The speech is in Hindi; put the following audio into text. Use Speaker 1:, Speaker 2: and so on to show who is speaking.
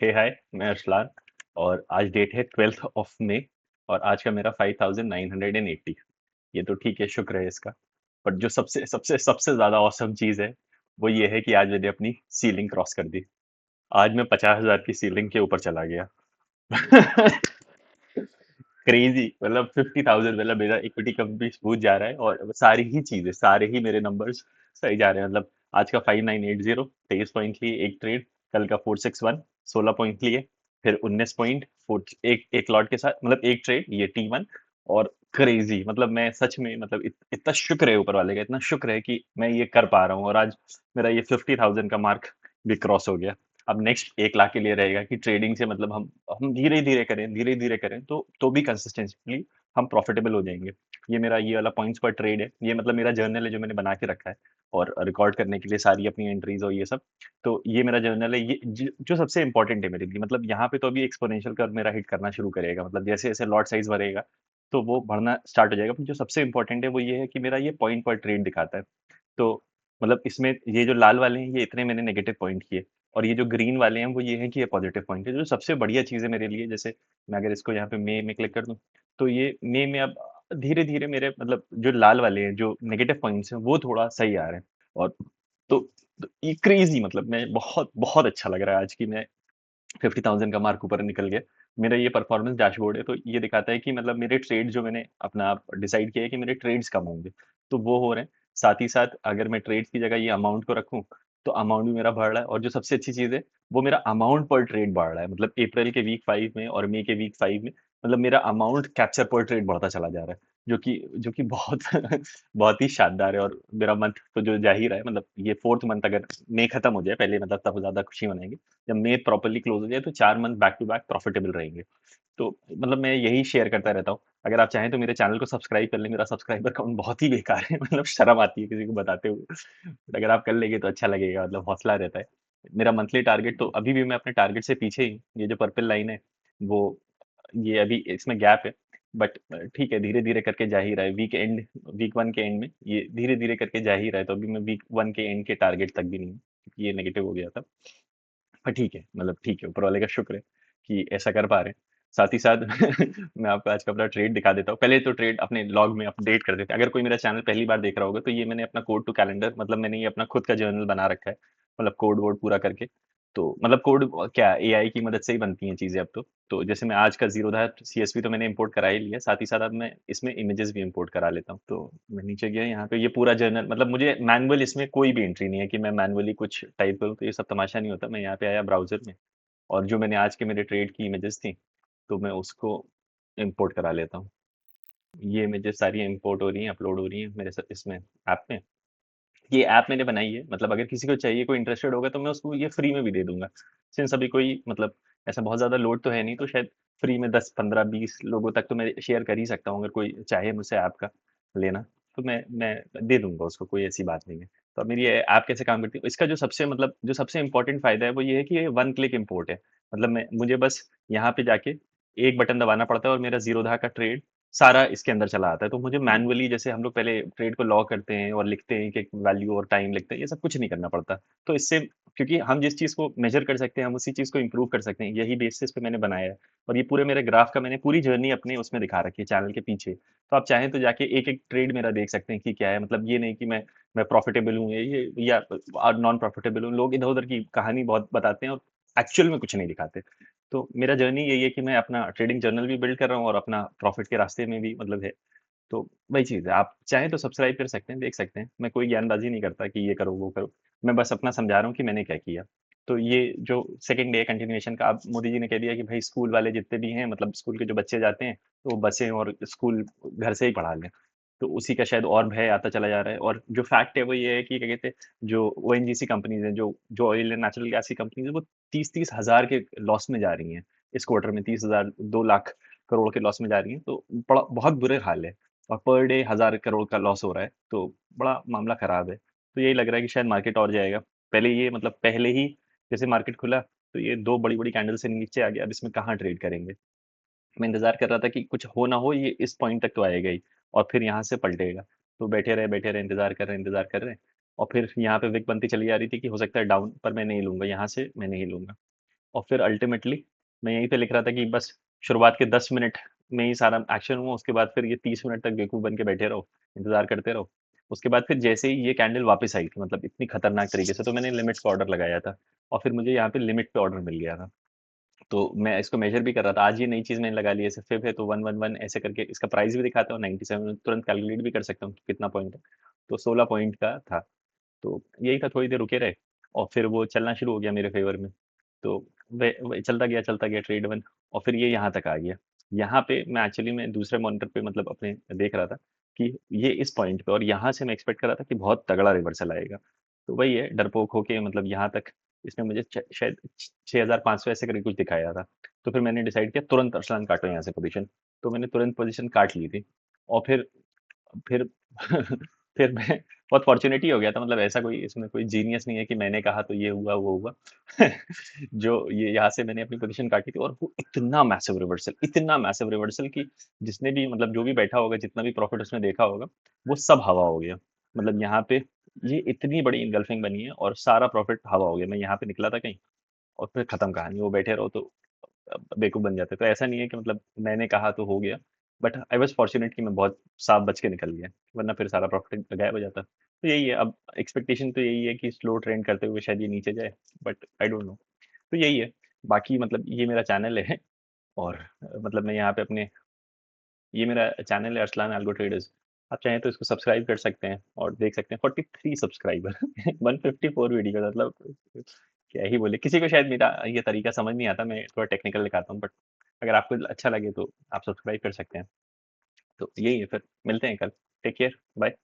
Speaker 1: हाय, मैं अरसलान। और आज डेट है 12th ऑफ मई। और आज का मेरा 5980। ये तो ठीक है, शुक्र है इसका। बट जो सबसे सबसे सबसे ज्यादा औसम चीज है वो ये है कि आज मैंने अपनी सीलिंग क्रॉस कर दी। आज मैं 50,000 की सीलिंग के ऊपर चला गया। क्रेजी, मतलब 50,000, मतलब मेरा इक्विटी कम भी स्मूथ जा रहा है और सारी ही चीजें, सारे ही मेरे नंबर्स सही जा रहे हैं। मतलब आज का 5980, 23 पॉइंट लिए एक ट्रेड। कल का 461, 16 पॉइंट लिए। फिर 19 पॉइंट एक एक लॉट के साथ, मतलब एक ट्रेड, ये T1। और क्रेजी, मतलब मैं सच में, मतलब इतना शुक्र है ऊपर वाले का, इतना शुक्र है कि मैं ये कर पा रहा हूँ। और आज मेरा ये 50,000 का मार्क भी क्रॉस हो गया। अब नेक्स्ट 1 लाख के लिए रहेगा कि ट्रेडिंग से मतलब हम धीरे धीरे करें, धीरे धीरे करें, तो भी कंसिस्टेंटली हम प्रॉफिटेबल हो जाएंगे। ये मेरा ये वाला पॉइंट्स पर ट्रेड है, ये मतलब मेरा जर्नल है जो मैंने बना के रखा है। और रिकॉर्ड करने के लिए सारी अपनी एंट्रीज और ये सब। तो ये मेरा जर्नल है, ये जो सबसे इंपॉर्टेंट है मेरे लिए। मतलब यहाँ पे तो अभी एक्सपोनेंशियल कर्व मेरा हिट करना शुरू करेगा, मतलब जैसे जैसे लॉट साइज बढ़ेगा तो वो बढ़ना स्टार्ट हो जाएगा। पर जो सबसे इंपॉर्टेंट है वो ये है कि मेरा ये पॉइंट पर ट्रेड दिखाता है। तो मतलब इसमें ये जो लाल वाले हैं ये इतने मैंने नेगेटिव पॉइंट किए। और ये जो ग्रीन वाले हैं वो ये है कि ये पॉजिटिव पॉइंट है। जो सबसे बढ़िया चीज़ है मेरे लिए, जैसे मैं अगर इसको यहाँ पे मे में क्लिक कर दूं, तो ये मे में अब धीरे धीरे मेरे, मतलब जो लाल वाले हैं, जो नेगेटिव पॉइंट्स हैं, वो थोड़ा सही आ रहे हैं। और तो, तो ये क्रेजी, मतलब मैं बहुत बहुत अच्छा लग रहा है आज की मैं 50,000 का मार्क ऊपर निकल गया। मेरा ये परफॉर्मेंस डैशबोर्ड है, तो ये दिखाता है कि मतलब मेरे ट्रेड जो मैंने अपना डिसाइड किया है कि मेरे ट्रेड्स कम होंगे, तो वो हो रहे हैं। साथ ही साथ अगर मैं ट्रेड्स की जगह ये अमाउंट को रखूं, तो अमाउंट भी मेरा बढ़ रहा है। और जो सबसे अच्छी चीज़ है, वो मेरा अमाउंट पर ट्रेड बढ़ रहा है। मतलब अप्रैल के वीक 5 में और मई के वीक 5 में, मतलब मेरा अमाउंट कैप्चर पर ट्रेड बढ़ता चला जा रहा है। जो कि बहुत बहुत ही शानदार है। और मेरा मंथ तो जो जा ही रहा है, मतलब ये 4th मंथ, अगर मई खत्म हो जाए पहले, मतलब तब ज़्यादा खुशी मनाएंगे। जब मई प्रॉपर्ली क्लोज हो जाए तो 4 month back to back profitable रहेंगे। तो मतलब मैं यही शेयर करता रहता हूँ। अगर आप चाहें तो मेरे चैनल को सब्सक्राइब कर लें। मेरा सब्सक्राइबर काउंट बहुत ही बेकार है, मतलब शर्म आती है किसी को बताते हुए। बट अगर आप कर लेंगे तो अच्छा लगेगा, मतलब हौसला रहता है। मेरा मंथली टारगेट तो अभी भी मैं अपने टारगेट से पीछे ही हूँ। ये जो पर्पल लाइन है वो, ये अभी इसमें गैप है। बट ठीक है, धीरे धीरे करके जा ही रहा है। वीक 1 के एंड में ये धीरे धीरे करके जा ही रहा है। तो अभी मैं वीक 1 के एंड के टारगेट तक भी नहीं हूँ, क्योंकि ये नेगेटिव हो गया था। हाँ, ठीक है, मतलब ठीक है, ऊपर वाले का शुक्र है कि ऐसा कर पा रहे हैं। साथ ही साथ मैं आपको आज का अपना ट्रेड दिखा देता हूँ। पहले तो ट्रेड अपने लॉग में अपडेट कर देते हैं। अगर कोई मेरा चैनल पहली बार देख रहा होगा, तो ये मैंने अपना कोड टू कैलेंडर, मतलब मैंने ये अपना खुद का जर्नल बना रखा है। मतलब कोड वोड पूरा करके। तो मतलब कोड क्या, एआई की मदद से ही बनती हैं चीज़ें अब तो। तो जैसे मैं आज का जीरोधा सीएसवी तो मैंने इंपोर्ट करा ही लिया, साथ ही साथ अब मैं इसमें इमेजेस भी इंपोर्ट करा लेता हूँ। तो मैं नीचे गया, यहाँ पे ये पूरा जर्नल, मतलब मुझे मैनुअल इसमें कोई भी एंट्री नहीं है कि मैं मैनुअली कुछ टाइप करूँ, तो ये सब तमाशा नहीं होता। मैं यहाँ पे आया ब्राउजर में, और जो मैंने आज के मेरे ट्रेड की इमेजेस थी, तो मैं उसको इंपोर्ट करा लेता हूँ। ये इमेजेस सारी इंपोर्ट हो रही हैं, अपलोड हो रही हैं मेरे इसमें ऐप में। ये ऐप मैंने बनाई है, मतलब अगर किसी को चाहिए, कोई इंटरेस्टेड होगा, तो मैं उसको ये फ्री में भी दे दूंगा। सिंस अभी कोई, मतलब ऐसा बहुत ज़्यादा लोड तो है नहीं, तो शायद फ्री में 10 15 20 लोगों तक तो मैं शेयर कर ही सकता हूँ। अगर कोई चाहे मुझसे ऐप का लेना, तो मैं दे दूंगा उसको, कोई ऐसी बात नहीं है। तो अब मेरी ये ऐप कैसे काम करती है, इसका जो सबसे, मतलब जो सबसे इंपॉर्टेंट फायदा है वो ये है कि ये 1 क्लिक इम्पोर्ट है। मतलब मुझे बस यहाँ पे जाके एक बटन दबाना पड़ता है और मेरा जीरोधा का ट्रेड सारा इसके अंदर चला आता है। तो मुझे मैनुअली, जैसे हम लोग पहले ट्रेड को लॉक करते हैं और लिखते हैं कि वैल्यू और टाइम लिखते हैं, ये सब कुछ नहीं करना पड़ता। तो इससे, क्योंकि हम जिस चीज़ को मेजर कर सकते हैं, हम उसी चीज़ को इंप्रूव कर सकते हैं, यही बेसिस पे मैंने बनाया है। और ये पूरे मेरे ग्राफ का मैंने पूरी जर्नी अपने उसमें दिखा रखी है, चैनल के पीछे। तो आप चाहें तो जाके एक एक ट्रेड मेरा देख सकते हैं कि क्या है। मतलब ये नहीं कि मैं प्रॉफिटेबल हूँ ये या नॉन प्रॉफिटेबल हूँ। लोग इधर उधर की कहानी बहुत बताते हैं और एक्चुअल में कुछ नहीं दिखाते। तो मेरा जर्नी यही है कि मैं अपना ट्रेडिंग जर्नल भी बिल्ड कर रहा हूँ और अपना प्रॉफिट के रास्ते में भी, मतलब है। तो वही चीज़ है, आप चाहें तो सब्सक्राइब कर सकते हैं, देख सकते हैं। मैं कोई ज्ञानबाजी नहीं करता कि ये करो वो करो। मैं बस अपना समझा रहा हूँ कि मैंने क्या किया। तो ये जो सेकंड डे कंटिन्यूएशन का, अब मोदी जी ने कह दिया कि भाई स्कूल वाले जितने भी हैं, मतलब स्कूल के जो बच्चे जाते हैं, तो वो बसें और स्कूल घर से ही पढ़ा लें। तो उसी का शायद और भय आता चला जा रहा है। और जो फैक्ट है वो ये है कि क्या कहते हैं, जो ओएनजीसी कंपनीज हैं, जो जो ऑयल एंड नेचुरल गैस की कंपनीज है, वो 30-30 हज़ार के लॉस में जा रही हैं। इस क्वार्टर में 30,000, 2 लाख करोड़ के लॉस में जा रही हैं। तो बड़ा बहुत बुरे हाल है। और पर डे 1,000 करोड़ का लॉस हो रहा है, तो बड़ा मामला खराब है। तो यही लग रहा है कि शायद मार्केट और जाएगा। पहले ये, मतलब पहले ही जैसे मार्केट खुला, तो ये दो बड़ी बड़ी कैंडल से नीचे आ गया। अब इसमें कहाँ ट्रेड करेंगे। मैं इंतजार कर रहा था कि कुछ हो ना हो, ये इस पॉइंट तक तो आएगा ही, और फिर यहाँ से पलटेगा। तो बैठे रहे, इंतजार कर रहे हैं। और फिर यहाँ पे विक बनती चली जा रही थी कि हो सकता है डाउन, पर मैं नहीं लूंगा, यहाँ से मैं नहीं लूंगा। और फिर अल्टीमेटली मैं यहीं पे लिख रहा था कि बस शुरुआत के 10 मिनट में ही सारा एक्शन हुआ, उसके बाद फिर ये 30 मिनट तक बेवकूफ बन के बैठे रहो, इंतजार करते रहो। उसके बाद फिर जैसे ही ये कैंडल वापस आई थी, मतलब इतनी खतरनाक तरीके से, तो मैंने लिमिट पे ऑर्डर लगाया था और फिर मुझे यहाँ पे लिमिट पे ऑर्डर मिल गया था। तो मैं इसको मेजर भी कर रहा था, आज ये नई चीज़ मैंने लगा ली है, ऐसे फिब है तो 111 ऐसे करके इसका प्राइस भी दिखाता हूँ 97, तुरंत कैलकुलेट भी कर सकता हूँ कि कितना पॉइंट है। तो 16 पॉइंट का था। तो यही था, थोड़ी देर रुके रहे और फिर वो चलना शुरू हो गया मेरे फेवर में। तो वे चलता गया ट्रेड वन, और फिर ये यहाँ तक आ गया। यहाँ पे मैं एक्चुअली मैं दूसरे मॉनिटर पे मतलब अपने देख रहा था कि ये इस पॉइंट पे, और यहाँ से मैं एक्सपेक्ट कर रहा था कि बहुत तगड़ा रिवर्सल आएगा। तो वही है, डरपोक होके मतलब यहाँ तक इसने मुझे शायद 6500 ऐसे करके कुछ दिखाया था। तो फिर मैंने डिसाइड किया तुरंत अरसलान काटो यहाँ से पोजीशन। तो मैंने तुरंत पोजीशन काट ली थी। और फिर फिर मैं बहुत फॉर्चुनेट ही हो गया था, मतलब ऐसा कोई इसमें कोई जीनियस नहीं है कि मैंने कहा तो ये हुआ वो हुआ। जो ये यहाँ से मैंने अपनी पोजीशन काटी थी, और वो इतना मैसिव रिवर्सल कि जिसने भी मतलब जो भी बैठा होगा, जितना भी प्रॉफिट उसने देखा होगा, वो सब हवा हो गया। मतलब यहाँ पे ये इतनी बड़ी इनगल्फिंग बनी है और सारा प्रॉफिट हवा हो गया। मैं यहाँ पे निकला था कहीं और फिर खत्म कहानी, वो बैठे रहो तो बेवकूफ बन जाते। तो ऐसा नहीं है कि मतलब मैंने कहा तो हो गया, बट आई वॉज फॉर्चुनेट कि मैं बहुत साफ बच के निकल गया, वरना फिर सारा प्रॉफिट गायब हो जाता। तो यही है, अब एक्सपेक्टेशन तो यही है कि स्लो ट्रेंड करते हुए शायद ये नीचे जाए, बट आई डोंट नो। तो यही है। बाकी मतलब ये मेरा चैनल है, और मतलब मैं यहाँ पे अपने, ये मेरा चैनल है अरसलान एल्गो ट्रेडर्स। आप चाहें तो इसको सब्सक्राइब कर सकते हैं और देख सकते हैं 43 सब्सक्राइबर 154 वीडियो, मतलब क्या ही बोले। किसी को शायद मेरा ये तरीका समझ नहीं आता, मैं थोड़ा टेक्निकल दिखाता हूँ, बट अगर आपको अच्छा लगे तो आप सब्सक्राइब कर सकते हैं। तो यही है, फिर मिलते हैं कल। Take care, bye.